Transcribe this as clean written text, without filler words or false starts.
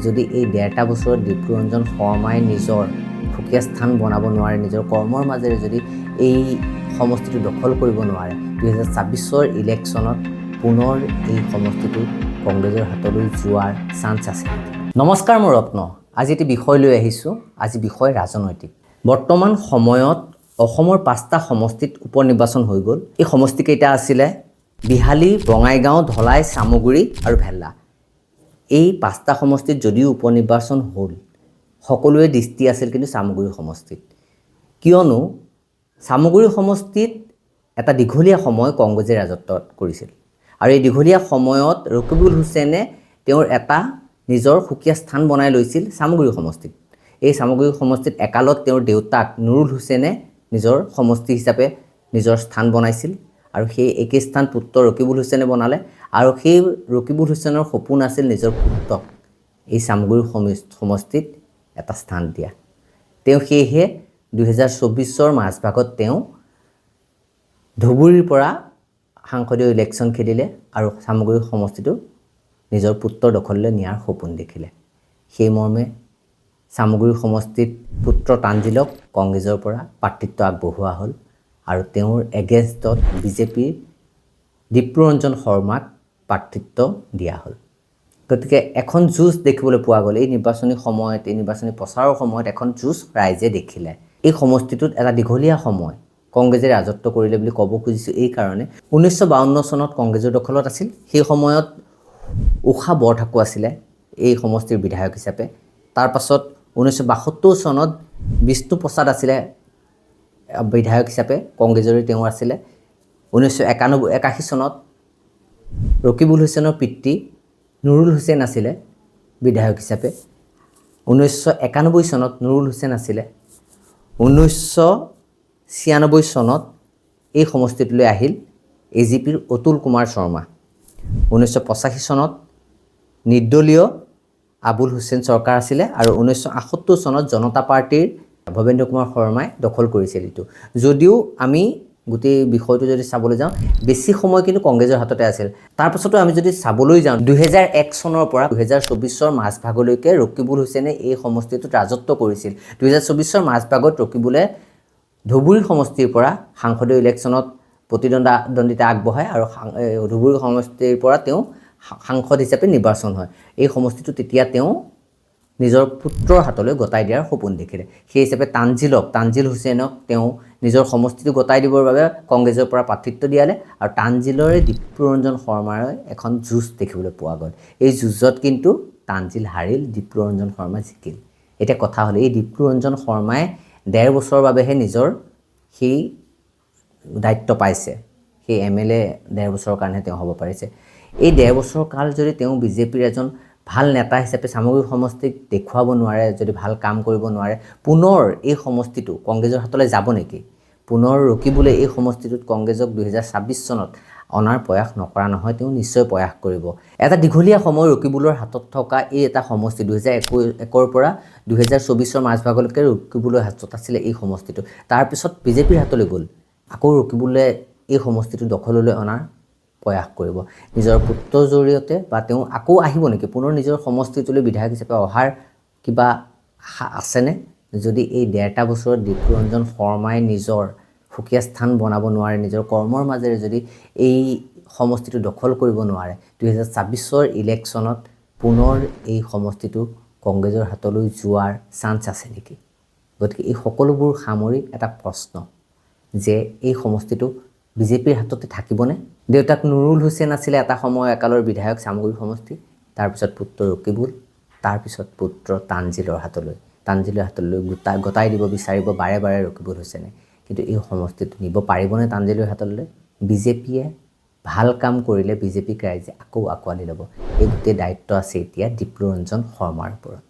যদি এই 1.5 বছৰত ডিপ্লুৰঞ্জন শৰ্মাই নিজৰ সুকীয়া স্থান বনাব নোৱাৰে, নিজৰ কৰ্মৰ মাজেৰে যদি এই সমষ্টিটো দখল কৰিব নোৱাৰে, 2026 ইলেকশ্যনত পুনৰ এই সমষ্টিটো কংগ্ৰেছৰ হাতলৈ যোৱাৰ চান্স আছে। নমস্কাৰ, মই ৰত্ন। আজি এটি বিষয় লৈ আহিছোঁ। আজি বিষয় ৰাজনৈতিক। বৰ্তমান সময়ত অসমৰ 5টা সমষ্টিত উপ নিৰ্বাচন হৈ গ'ল। এই সমষ্টিকেইটা আছিলে বিহালী, বঙাইগাঁও, ধলাই, চামগুৰি আৰু ভেল্লা। এই 5টা সমষ্টিত যদিও উপ নিৰ্বাচন হ'ল, সকলোৰে দৃষ্টি আছিল কিন্তু চামগুৰি সমষ্টিত। কিয়নো চামগুৰি সমষ্টিত এটা দীঘলীয়া সময় কংগ্ৰেছে ৰাজত্ব কৰিছিল আৰু এই দীঘলীয়া সময়ত ৰকিবুল হুছেইনে তেওঁৰ এটা নিজৰ সুকীয়া স্থান বনাই লৈছিল চামগুৰি সমষ্টিত। এই চামগুৰি সমষ্টিত একালত তেওঁৰ দেউতাক নুৰুল হুছেইনে নিজৰ সমষ্টি হিচাপে নিজৰ স্থান বনাইছিল আৰু সেই একে স্থান পুত্ৰ ৰকিবুল হুছেইনে বনালে আৰু সেই ৰকিবুল হুছেইনৰ সপোন আছিল নিজৰ পুত্ৰক এই চামগুৰি সমষ্টিত এটা স্থান দিয়া। তেওঁ সেয়েহে 2024 মাজভাগত তেওঁ ধুবুৰীৰ পৰা সাংসদীয় ইলেকশ্যন খেলিলে আৰু চামগুৰি সমষ্টিটো নিজৰ পুত্ৰৰ দখললৈ নিয়াৰ সপোন দেখিলে। সেই মৰ্মে চামগুৰি সমষ্টিত পুত্ৰ তানজিলক কংগ্ৰেছৰ পৰা প্ৰাৰ্থিত্ব আগবঢ়োৱা হ'ল আৰু তেওঁৰ এগেইনষ্টত বিজেপিৰ ডিপ্লুৰঞ্জন শৰ্মাক প্ৰাৰ্থিত্ব দিয়া হ'ল। গতিকে এখন যুঁজ দেখিবলৈ পোৱা গ'ল। এই নিৰ্বাচনী সময়ত, এই নিৰ্বাচনী প্ৰচাৰৰ সময়ত এখন যুঁজ ৰাইজে দেখিলে। এই সমষ্টিটোত এটা দীঘলীয়া সময় কংগ্ৰেছে ৰাজত্ব কৰিলে বুলি ক'ব খুজিছোঁ এই কাৰণে 1952 চনত কংগ্ৰেছৰ দখলত আছিল। সেই সময়ত উষা বৰঠাকুৰ আছিলে এই সমষ্টিৰ বিধায়ক হিচাপে। তাৰপাছত 1972 চনত বিষ্ণু প্ৰসাদ আছিলে বিধায়ক হিচাপে, কংগ্ৰেছৰে তেওঁ আছিলে। 1981 চনত ৰকিবুল হুছেইনৰ পিতৃ নুৰুল হুছেইন আছিলে বিধায়ক হিচাপে। 1991 চনত নুৰুল হুছেইন আছিলে। 1996 চনত এই সমষ্টিটোলৈ আহিল AGPৰ অতুল কুমাৰ শৰ্মা। 1985 চনত নিৰ্দলীয় আবুল হুছেইন চৰকাৰ আছিলে আৰু 1978 চনত জনতা পাৰ্টিৰ ভৱেন্দ্ৰ কুমাৰ শৰ্মাই দখল কৰিছিল এইটো। যদিও আমি গোটেই বিষয়টো যদি চাবলৈ যাওঁ, বেছি সময় কিন্তু কংগ্ৰেছৰ হাততে আছিল। তাৰপাছতো আমি যদি চাবলৈ যাওঁ 2001 চনৰ পৰা 2024 মাজভাগলৈকে ৰকিবুল হুছেইনে এই সমষ্টিটোত ৰাজত্ব কৰিছিল। 2024 মাজভাগত ৰকিবুলে ধুবুৰী সমষ্টিৰ পৰা সাংসদীয় ইলেকশ্যনত প্ৰতিদ্বন্দ্বিতা আগবঢ়ায় আৰু ধুবুৰী সমষ্টিৰ পৰা তেওঁ সাংসদ হিচাপে নিৰ্বাচন হয়। এই সমষ্টিটো তেতিয়া তেওঁ নিজৰ পুত্ৰৰ হাতলৈ গতাই দিয়াৰ সপোন দেখিলে। সেই হিচাপে তানজিল হুছেইনক তেওঁ নিজৰ সমষ্টিটো গতাই দিবৰ বাবে কংগ্ৰেছৰ পৰা প্ৰাৰ্থিত্ব দিয়ালে আৰু তানজিলৰে ডিপ্লুৰঞ্জন শৰ্মাৰ এখন যুঁজ দেখিবলৈ পোৱা গ'ল। এই যুঁজত কিন্তু তানজিল হাৰিল, ডিপ্লুৰঞ্জন শৰ্মা জিকিল। এতিয়া কথা হ'ল এই ডিপ্লুৰঞ্জন শৰ্মাই 1.5 বছৰৰ বাবেহে নিজৰ সেই দায়িত্ব পাইছে। সেই MLA 1.5 বছৰৰ কাৰণেহে তেওঁ হ'ব পাৰিছে। এই 1.5 বছৰ কাল যদি তেওঁ বিজেপিৰ এজন ভাল নেতা হিচাপে চামগুৰি সমষ্টিক দেখুৱাব নোৱাৰে, যদি ভাল কাম কৰিব নোৱাৰে, পুনৰ এই সমষ্টিটো কংগ্ৰেছৰ হাতলৈ যাব নেকি? পুনৰ ৰকিবুলে এই সমষ্টিটোত কংগ্ৰেছক 2026 চনত অনাৰ প্ৰয়াস নকৰা নহয়, তেওঁ নিশ্চয় প্ৰয়াস কৰিব। এটা দীঘলীয়া সময় ৰকিবুলৰ হাতত থকা এই এটা সমষ্টি 2001 পৰা 2024 মাজভাগলৈকে ৰকিবুলৰ হাতত আছিলে এই সমষ্টিটো। তাৰপিছত বিজেপিৰ হাতলৈ গ'ল। আকৌ ৰকিবুলে এই সমষ্টিটো দখললৈ অনাৰ প্ৰয়াস কৰিব নিজৰ পুত্ৰৰ জৰিয়তে, বা তেওঁ আকৌ আহিব নেকি? পুনৰ নিজৰ সমষ্টিটোলৈ বিধায়ক হিচাপে অহাৰ কিবা আশা আছেনে? যদি এই 1.5 বছৰত ডিপ্লুৰঞ্জন শৰ্মাই নিজৰ সুকীয়া স্থান বনাব নোৱাৰে, নিজৰ কৰ্মৰ মাজেৰে যদি এই সমষ্টিটো দখল কৰিব নোৱাৰে, 2026 ইলেকশ্যনত পুনৰ এই সমষ্টিটো কংগ্ৰেছৰ হাতলৈ যোৱাৰ চান্স আছে নেকি? গতিকে এই সকলোবোৰ সামৰি এটা প্ৰশ্ন যে এই সমষ্টিটো বিজেপিৰ হাততে থাকিবনে? দেউতাক নুৰুল হুছেইন আছিলে এটা সময় একালৰ বিধায়ক চামগুৰি সমষ্টি, তাৰপিছত পুত্ৰ ৰকিবুল, তাৰপিছত পুত্ৰ তানজিলৰ হাতলৈ গতাই দিব বিচাৰিব বাৰে বাৰে ৰকিবুল হুছেইনে। কিন্তু এই সমষ্টিটো নিব পাৰিবনে তানজিলৰ হাতলৈ? বিজেপিয়ে ভাল কাম কৰিলে বিজেপিক ৰাইজে আকৌ আঁকোৱালি ল'ব। এই গোটেই দায়িত্ব আছে এতিয়া ডিপ্লুৰঞ্জন শৰ্মাৰ ওপৰত।